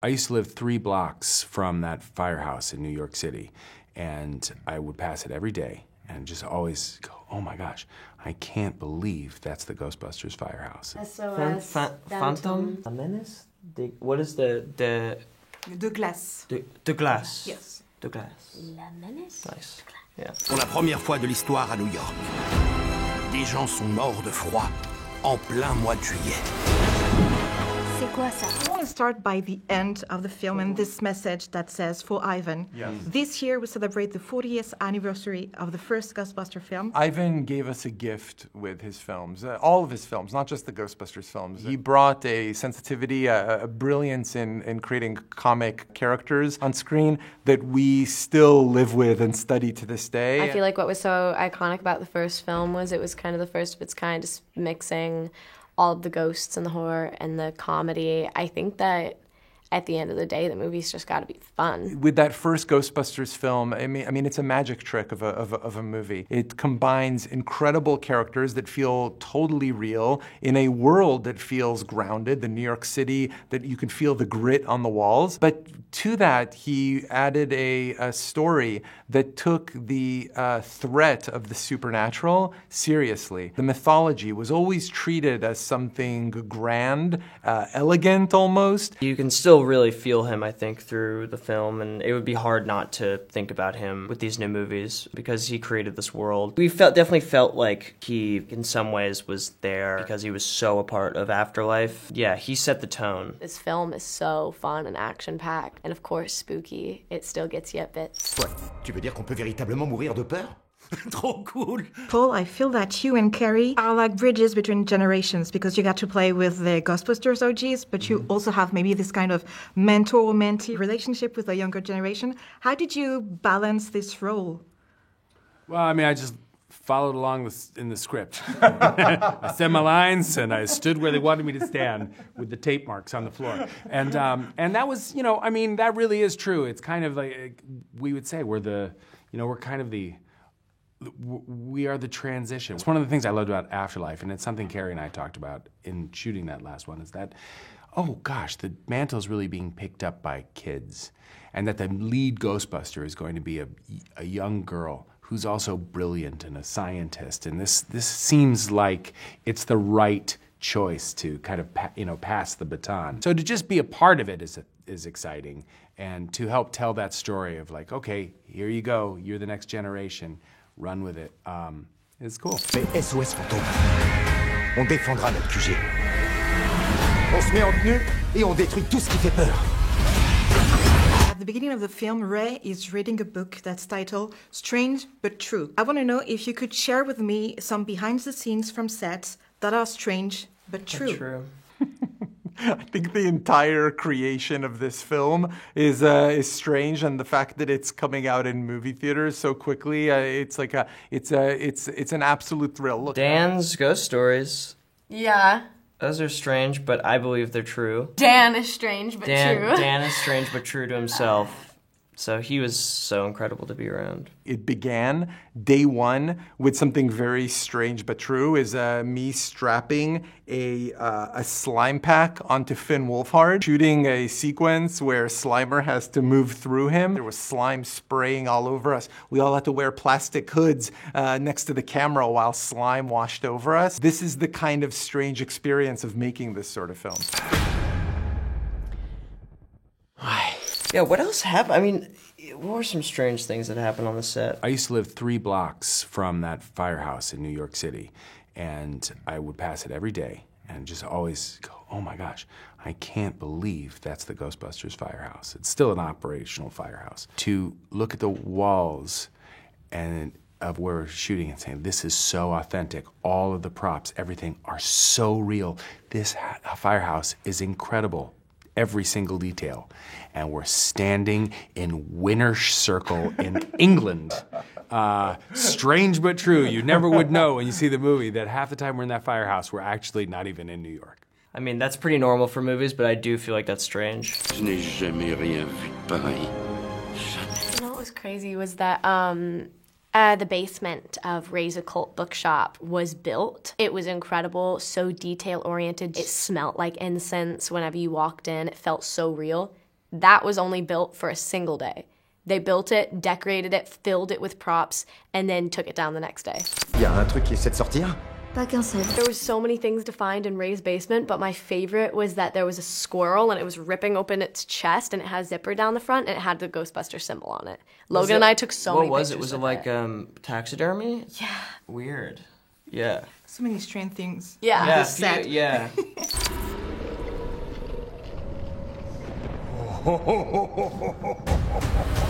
I used to live 3 blocks from that firehouse in New York City, and I would pass it every day and just always go, oh my gosh, I can't believe that's the Ghostbusters firehouse. S.O.S Fantômes. A menace? What is the... De glace. De glace. Yes. De glace. La menace. Nice. Yeah. Pour la première fois de l'histoire à New York, des gens sont morts de froid en plein mois de juillet. C'est quoi ça? I want to start by the end of the film and this message that says, for Ivan. Yes. This year we celebrate the 40th anniversary of the first Ghostbuster film. Ivan gave us a gift with his films, all of his films, not just the Ghostbusters films. He brought a sensitivity, a brilliance in creating comic characters on screen that we still live with and study to this day. I feel like what was so iconic about the first film was it was kind of the first of its kind, just mixing all of the ghosts and the horror and the comedy. I think that at the end of the day, the movie's just got to be fun. With that first Ghostbusters film, I mean, it's a magic trick of a movie. It combines incredible characters that feel totally real in a world that feels grounded, the New York City, that you can feel the grit on the walls. But to that, he added a story that took the threat of the supernatural seriously. The mythology was always treated as something grand, elegant almost. You can still really feel him, I think, through the film, and it would be hard not to think about him with these new movies because he created this world. We definitely felt like he, in some ways, was there because he was so a part of Afterlife. Yeah, he set the tone. This film is so fun and action-packed, and of course spooky. It still gets you at bits. Quoi? Tu veux dire qu'on peut véritablement mourir de peur? Trop cool! Paul, I feel that you and Carrie are like bridges between generations because you got to play with the Ghostbusters OGs, but you also have maybe this kind of mentor-mentee relationship with the younger generation. How did you balance this role? Well, I mean, I just followed along in the script. I said my lines, and I stood where they wanted me to stand with the tape marks on the floor. And that was, you know, I mean, that really is true. It's kind of like, we would say we're kind of the, we are the transition. It's one of the things I loved about Afterlife, and it's something Carrie and I talked about in shooting that last one, is that, oh gosh, the mantle is really being picked up by kids, and that the lead Ghostbuster is going to be a young girl who's also brilliant and a scientist, and this seems like it's the right choice to kind of pass the baton. So to just be a part of it is exciting, and to help tell that story of like, okay, here you go, you're the next generation. Run with it. It's cool. Mais S.O.S Fantômes, on défendra notre QG. On se met en tenue et on détruit tout ce qui fait peur. At the beginning of the film, Ray is reading a book that's titled Strange But True. I want to know if you could share with me some behind the scenes from sets that are strange but true. True. I think the entire creation of this film is strange, and the fact that it's coming out in movie theaters so quickly, it's an absolute thrill. Look, Dan's ghost stories. Yeah. Those are strange, but I believe they're true. Dan is strange but true. Dan is strange but true to himself. So he was so incredible to be around. It began day one with something very strange but true, is me strapping a slime pack onto Finn Wolfhard, shooting a sequence where Slimer has to move through him. There was slime spraying all over us. We all had to wear plastic hoods next to the camera while slime washed over us. This is the kind of strange experience of making this sort of film. Yeah, what else happened? I mean, what were some strange things that happened on the set? I used to live 3 blocks from that firehouse in New York City, and I would pass it every day and just always go, oh my gosh, I can't believe that's the Ghostbusters firehouse. It's still an operational firehouse. To look at the walls and of where we're shooting and saying, this is so authentic. All of the props, everything are so real. This firehouse is incredible. Every single detail. And we're standing in Winter Circle in England. Strange but true. You never would know when you see the movie that half the time we're in that firehouse, we're actually not even in New York. I mean, that's pretty normal for movies, but I do feel like that's strange. Je n'ai jamais rien vu de pareil. You know what was crazy was that the basement of Ray's occult bookshop was built. It was incredible, so detail-oriented. It smelled like incense whenever you walked in. It felt so real. that was only built for a single day. They built it, decorated it, filled it with props, and then took it down the next day. Y a un truc qui essaie de sortir? Pas qu'un seul. There was so many things to find in Ray's basement, but my favorite was that there was a squirrel and it was ripping open its chest and it had a zipper down the front and it had the Ghostbuster symbol on it. Logan and I took so many pictures. What was it? Was it like taxidermy? Yeah. Weird. Yeah. So many strange things. Yeah. Yeah. Set. Yeah. Oh, oh, oh, oh, oh, oh, oh.